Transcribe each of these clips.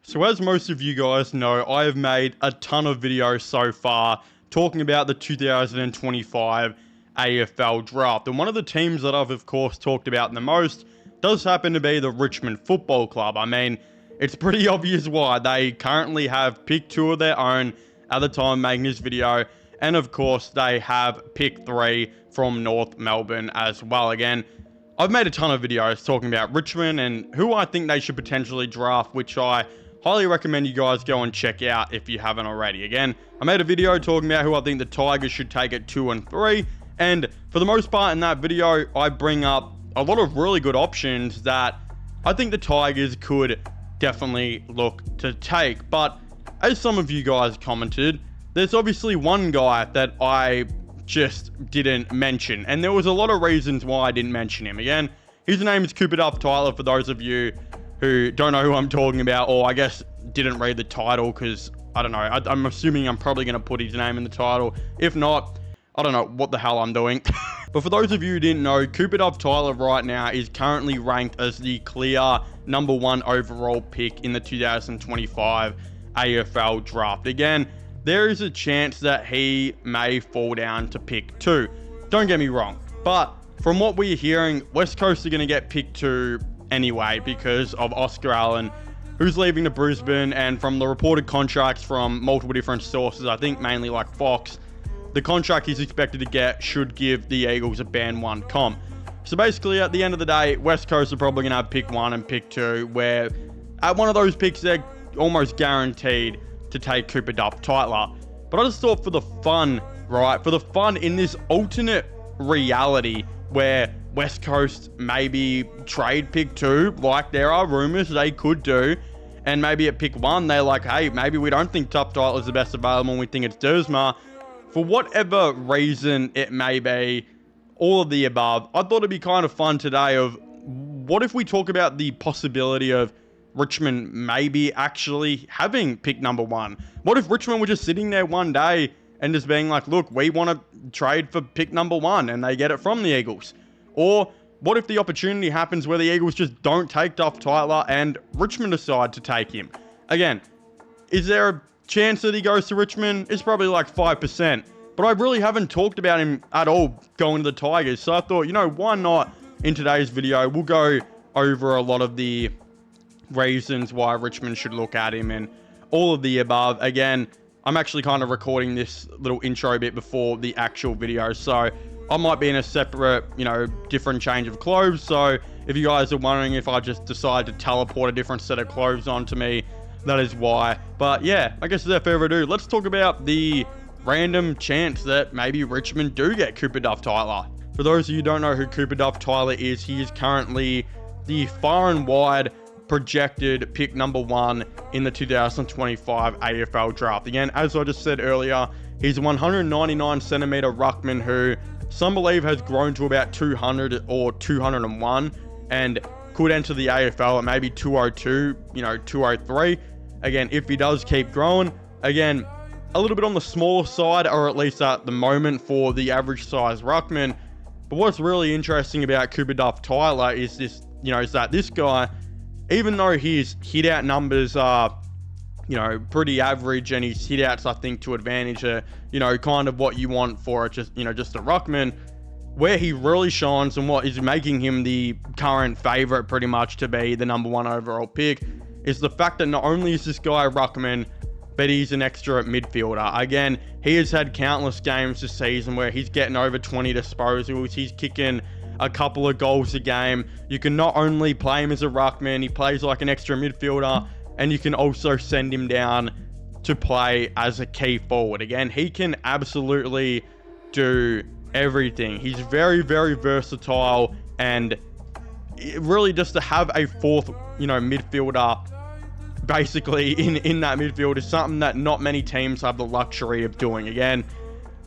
So as most of you guys know, I have made a ton of videos so far talking about the 2025 AFL draft. And one of the teams that I've of course talked about the most does happen to be the Richmond Football Club. I mean, it's pretty obvious why. They currently have pick 2 of their own at the time making this video. And of course, they have pick 3 from North Melbourne as well. Again, I've made a ton of videos talking about Richmond and who I think they should potentially draft, which I highly recommend you guys go and check out if you haven't already. Again, I made a video talking about who I think the Tigers should take at 2 and 3. And for the most part in that video, I bring up a lot of really good options that I think the Tigers could definitely look to take. But as some of you guys commented, there's obviously one guy that I just didn't mention. And there was a lot of reasons why I didn't mention him. Again, his name is Duff Tytler, for those of you who don't know who I'm talking about, or I guess didn't read the title, because I don't know, I'm assuming I'm probably going to put his name in the title. If not, I don't know what the hell I'm doing. But for those of you who didn't know, Duff Tytler right now is currently ranked as the clear #1 overall pick in the 2025 AFL draft. Again, there is a chance that he may fall down to pick 2. Don't get me wrong, but from what we're hearing, West Coast are going to get pick 2 anyway because of Oscar Allen, who's leaving to Brisbane. And from the reported contracts from multiple different sources, I think mainly like Fox, the contract he's expected to get should give the Eagles a band 1 comp. So basically, at the end of the day, West Coast are probably going to have pick 1 and pick 2, where at one of those picks, they're almost guaranteed to take Duff Tytler. But I just thought for the fun, right? For the fun in this alternate reality where West Coast maybe trade pick 2, like there are rumors they could do, and maybe at pick 1, they're like, hey, maybe we don't think Duff Tytler is the best available and we think it's Dersma. For whatever reason it may be, all of the above, I thought it'd be kind of fun today of what if we talk about the possibility of Richmond maybe actually having pick #1. What if Richmond were just sitting there one day and just being like, look, we want to trade for pick #1, and they get it from the Eagles? Or what if the opportunity happens where the Eagles just don't take Duff Tytler and Richmond decide to take him? Again, is there a chance that he goes to Richmond? It's probably like 5%. But I really haven't talked about him at all going to the Tigers. So I thought, you know, why not in today's video? We'll go over a lot of the reasons why Richmond should look at him and all of the above. Again, I'm actually kind of recording this little intro bit before the actual video, so I might be in a separate, you know, different change of clothes. So if you guys are wondering if I just decide to teleport a different set of clothes onto me, that is why. But yeah, I guess without further ado, let's talk about the random chance that maybe Richmond do get Duff Tytler. For those of you who don't know who Duff Tytler is, he is currently the far and wide projected pick #1 in the 2025 AFL draft. Again, as I just said earlier, he's a 199 centimeter ruckman who some believe has grown to about 200 or 201 and could enter the AFL at maybe 202, you know, 203. Again, if he does keep growing, again, a little bit on the smaller side, or at least at the moment for the average size ruckman. But what's really interesting about Duff Tytler is this, you know, is that this guy, even though his hit out numbers are, you know, pretty average, and his hit outs, I think, to advantage are, you know, kind of what you want for just, you know, just a ruckman, where he really shines and what is making him the current favorite pretty much to be the #1 overall pick is the fact that not only is this guy a ruckman, but he's an extra midfielder. Again, he has had countless games this season where he's getting over 20 disposals, he's kicking a couple of goals a game. You can not only play him as a ruckman, he plays like an extra midfielder, and you can also send him down to play as a key forward. Again, he can absolutely do everything. He's very, very versatile, and really just to have a fourth, you know, midfielder basically in that midfield is something that not many teams have the luxury of doing. Again,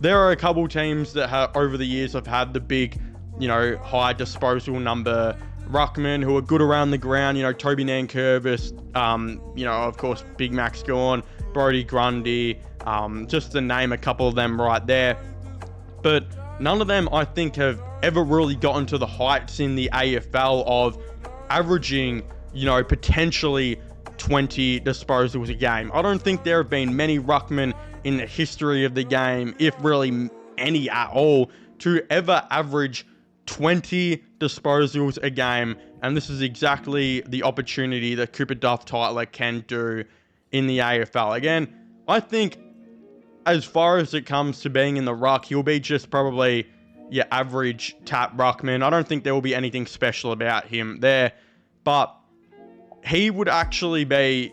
there are a couple teams that have over the years have had the big, you know, high disposal number ruckmen who are good around the ground, you know, Toby Nankervis, you know, of course, Big Max Gorn, Brodie Grundy, just to name a couple of them right there. But none of them, I think, have ever really gotten to the heights in the AFL of averaging, you know, potentially 20 disposals a game. I don't think there have been many ruckmen in the history of the game, if really any at all, to ever average 20 disposals a game, and this is exactly the opportunity that Cooper Duff Tytler can do in the AFL. Again, I think as far as it comes to being in the ruck, he'll be just probably your average tap ruckman. I don't think there will be anything special about him there, but he would actually be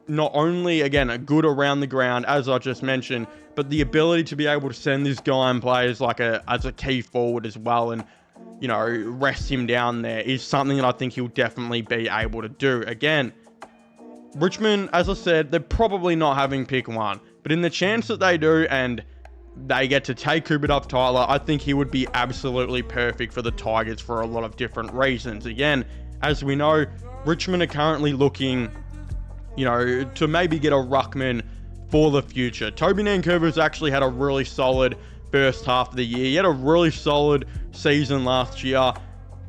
not only, again, a good around the ground, as I just mentioned, but the ability to be able to send this guy and play as a key forward as well, and, you know, rest him down there is something that I think he'll definitely be able to do. Again, Richmond, as I said, they're probably not having pick one, but in the chance that they do and they get to take Cooper Duff Tytler, I think he would be absolutely perfect for the Tigers for a lot of different reasons. Again, as we know, Richmond are currently looking, you know, to maybe get a ruckman for the future. Toby Nankervis actually had a really solid first half of the year. He had a really solid season last year,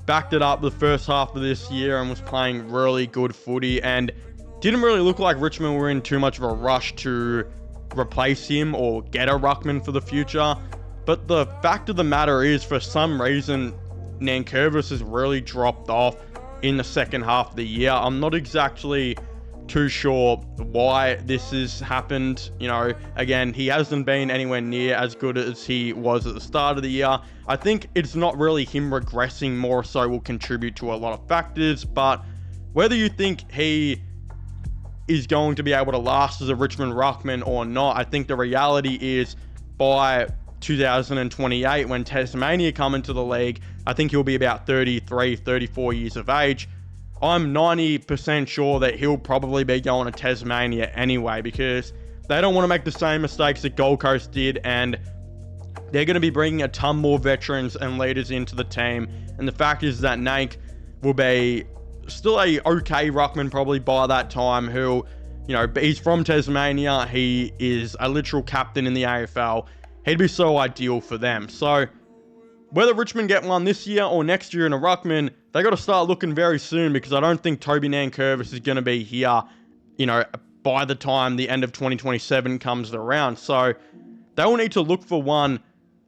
backed it up the first half of this year and was playing really good footy, and didn't really look like Richmond were in too much of a rush to replace him or get a ruckman for the future. But the fact of the matter is, for some reason, Nankervis has really dropped off in the second half of the year. I'm not exactly too sure why this has happened. You know, again, he hasn't been anywhere near as good as he was at the start of the year. I think it's not really him regressing, more so will contribute to a lot of factors, but whether you think he is going to be able to last as a Richmond ruckman or not, I think the reality is by 2028, when Tasmania come into the league, I think he'll be about 33, 34 years of age. I'm 90% sure that he'll probably be going to Tasmania anyway, because they don't want to make the same mistakes that Gold Coast did, and they're going to be bringing a ton more veterans and leaders into the team. And the fact is that Nank will be still a okay ruckman probably by that time, who, you know, he's from Tasmania. He is a literal captain in the AFL. He'd be so ideal for them. So whether Richmond get one this year or next year in a ruckman, they got to start looking very soon, because I don't think Toby Nankervis is going to be here, you know, by the time the end of 2027 comes around. So they will need to look for one,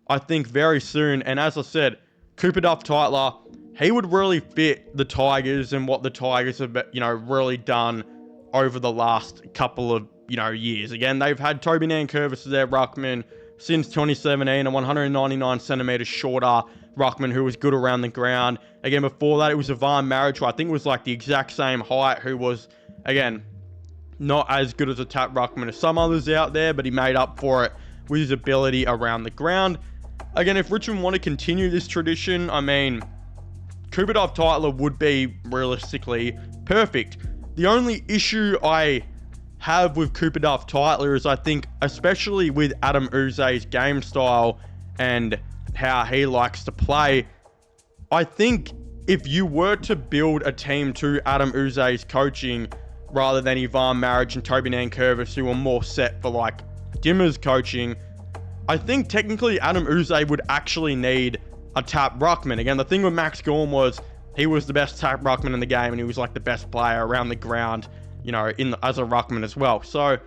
I think, very soon. And as I said, Cooper Duff Tytler, he would really fit the Tigers and what the Tigers have, you know, really done over the last couple of, you know, years. Again, they've had Toby Nankervis as their ruckman since 2017, a 199 centimeters shorter ruckman who was good around the ground. Again, before that, it was Ivan Maric, who I think was like the exact same height, who was, again, not as good as a tap ruckman as some others out there, but he made up for it with his ability around the ground. Again, if Richmond want to continue this tradition, I mean, Cooper Duff Tytler would be realistically perfect. The only issue I have with Cooper Duff Tytler is, I think, especially with Adam Uze's game style and how he likes to play, I think if you were to build a team to Adam Uze's coaching rather than Ivan Maric and Toby Nankervis, who are more set for like Dimmer's coaching, I think technically Adam Uze would actually need a tap ruckman. Again, the thing with Max Gorn was he was the best tap ruckman in the game, and he was like the best player around the ground, you know, as a ruckman as well. So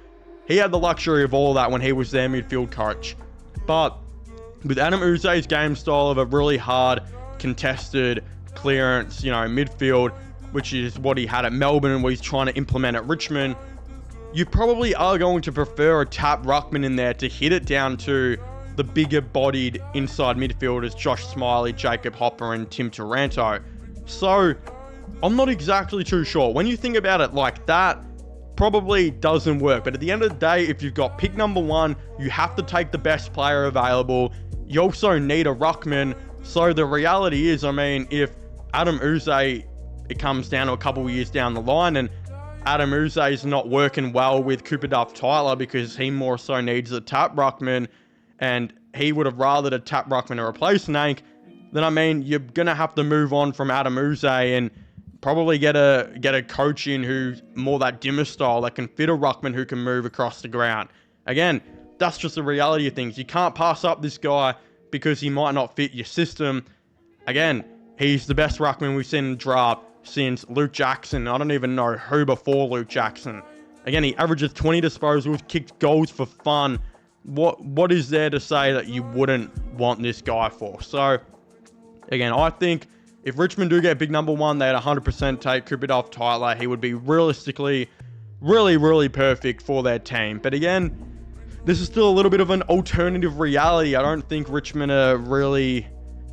he had the luxury of all that when he was their midfield coach. But with Adam Uze's game style of a really hard contested clearance, you know, midfield, which is what he had at Melbourne and what he's trying to implement at Richmond, you probably are going to prefer a tap ruckman in there to hit it down to the bigger bodied inside midfielders, Josh Smiley, Jacob Hopper, and Tim Taranto. So I'm not exactly too sure. When you think about it like that, probably doesn't work. But at the end of the day, if you've got pick number one, you have to take the best player available. You also need a ruckman. So the reality is, I mean, if Adam Uze, it comes down to a couple of years down the line, and Adam Uze is not working well with Cooper Duff Tytler because he more so needs a tap ruckman, and he would have rathered a tap ruckman to replace Nank, then I mean, you're going to have to move on from Adam Uze and probably get a coach in who's more that Dimmer style, that can fit a ruckman who can move across the ground. Again, that's just the reality of things. You can't pass up this guy because he might not fit your system. Again, he's the best ruckman we've seen in the draft since Luke Jackson. I don't even know who before Luke Jackson. Again, he averages 20 disposals, kicked goals for fun. What is there to say that you wouldn't want this guy for? So, again, I think if Richmond do get big number one, they'd 100% take Cooper Duff Tytler. He would be realistically really perfect for their team. But again, this is still a little bit of an alternative reality. I don't think Richmond are really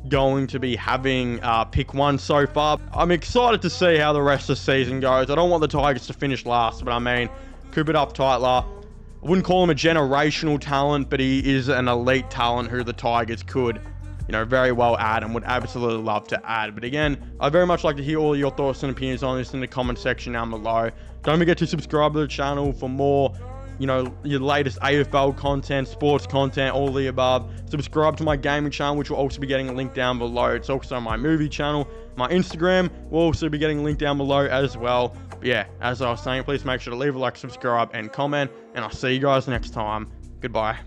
going to be having pick one so far. I'm excited to see how the rest of the season goes. I don't want the Tigers to finish last, but I mean, Cooper Duff Tytler, I wouldn't call him a generational talent, but he is an elite talent who the Tigers could, very well add and would absolutely love to add. But again, I'd very much like to hear all your thoughts and opinions on this in the comment section down below. Don't forget to subscribe to the channel for more, your latest AFL content, sports content, all the above. Subscribe to my gaming channel, which will also be getting a link down below. It's also my movie channel. My Instagram will also be getting a link down below as well. But yeah, as I was saying, please make sure to leave a like, subscribe, and comment. And I'll see you guys next time. Goodbye.